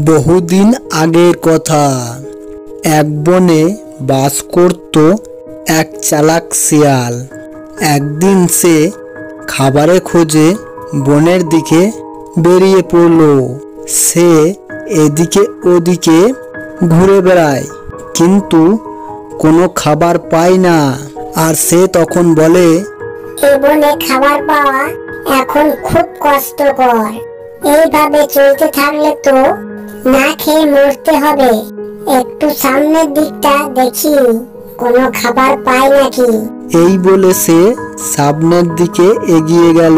বহুদিন আগের কথা। এক বনে বাস করত এক চালাক শিয়াল। একদিন সে খাবারের খোঁজে বনের দিকে বেরিয়ে পড়ল। সে এদিকে ওদিকে ঘুরে বেড়ায়, কিন্তু কোনো খাবার পায় না। আর সে তখন বলে, এই বনে খাবার পাওয়া এখন খুব কষ্টকর। এইভাবে চলতে থাকলে তো না খেয়ে মরতে হবে। একটু সামনের দিকটা দেখি, কোনো খাবার পাই নাকি। এই বলে সে সামনের দিকে এগিয়ে গেল।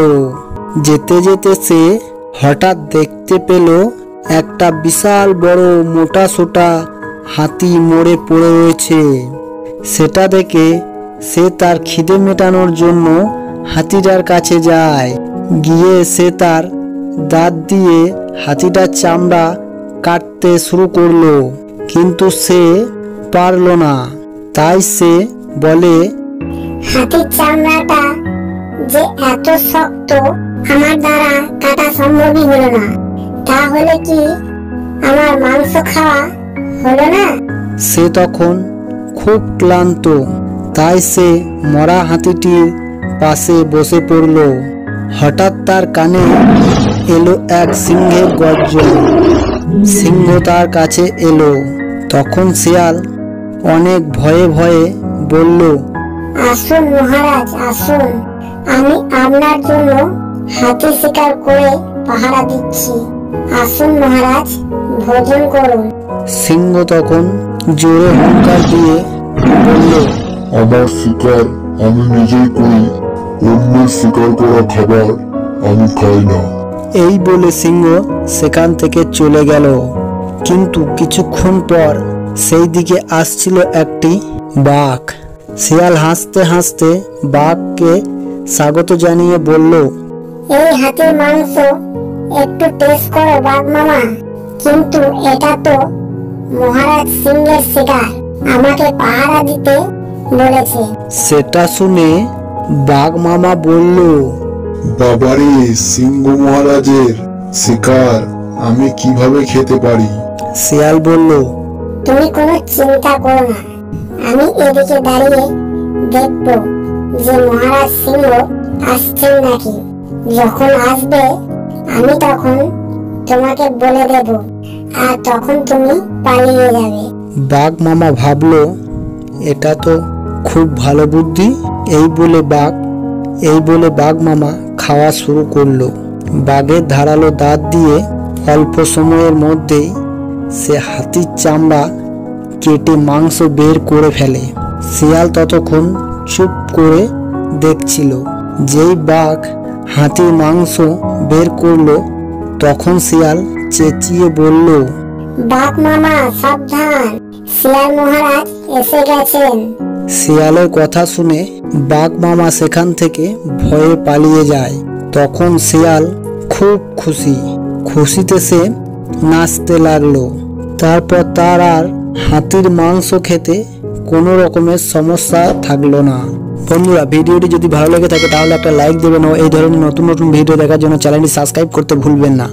যেতে যেতে সে হঠাৎ দেখতে পেল একটা বিশাল বড় মোটা সোটা হাতি মরে পড়ে রয়েছে। সেটা দেখে সে তার খিদে মেটানোর জন্য হাতিটার কাছে যায়। গিয়ে সে তার দাঁত দিয়ে হাতিটার চামড়া কাটতে শুরু করলো, কিন্তু সে পারল না। তাই সে বলে, হাতির চামড়াটা যে এত শক্ত, আমার দ্বারা কাটা সম্ভবই হলো না। তাহলে কি আমার মাংস খাওয়া হলো না? সে তখন খুব ক্লান্ত, তাই সে মরা হাতিটির পাশে বসে পড়ল। হঠাৎ তার কানে এলো এক সিংহের গর্জন। সিংহ তার কাছে এলো। তখন শিয়াল অনেক ভয়ে ভয়ে বলল, আসুন মহারাজ, আসুন। আমি আপনার জন্য হাতি শিকার করে পাহারা দিচ্ছি। আসুন মহারাজ, ভোজন করুন। সিংহ তখন জোরে হুঙ্কার দিয়ে বলল, আমার শিকার আমি নিজেই করি, অন্যের শিকার করা খাবার আমি খাই না। এই বলে সিংহ সেখান থেকে চলে গেল। কিন্তু কিছুক্ষণ পর সেই দিকে আসছিল একটি বাঘ। শিয়াল হাসতে হাসতে বাঘকে স্বাগত জানিয়ে বলল, এই হাতির মাংস একটু টেস্ট করো বাঘ মামা। কিন্তু এটা তো মহারাজ সিংহের শিকার, আমাকে পাহারা দিতে বলেছে। সেটা শুনে বাঘ মামা বলল, বাবারে, সিংহ মহারাজের শিকার আমি কিভাবে খেতে পারি? শিয়াল বলল, তুমি কোনো চিন্তা করো না, আমি এদিকে দাঁড়িয়ে দেখব যে মহারাজ সিংহ আসছেন নাকি। যখন আসবে আমি তখন তোমাকে বলে দেব, আর তখন তুমি পালিয়ে যাবে। বাঘ মামা ভাবলো, এটা তো খুব ভালো বুদ্ধি। এই বলে বাঘ মামা খাওয়া শুরু করলো। বাঘের ধারালো দাঁত দিয়ে অল্প সময়ের মধ্যেই সে হাতির চামড়া কেটে মাংস বের করে ফেলে। শিয়াল ততক্ষণ চুপ করে দেখছিল। যেই বাঘ হাতির মাংস বের করলো, তখন শিয়াল চেঁচিয়ে বলল, বাঘ মামা সাবধান, শিয়াল মহারাজ এসে গেছেন। শিয়ালের কথা শুনে বাঘ মামা সেখান থেকে ভয়ে পালিয়ে যায়। তখন শিয়াল খুব খুশিতে সে নাচতে লাগলো। তারপর তার আর হাতির মাংস খেতে কোনো রকমের সমস্যা থাকলো না। বন্ধুরা, ভিডিওটি যদি ভালো লেগে থাকে তাহলে একটা লাইক দেবেন ও এই ধরনের নতুন নতুন ভিডিও দেখার জন্য চ্যানেলটি সাবস্ক্রাইব করতে ভুলবেন না।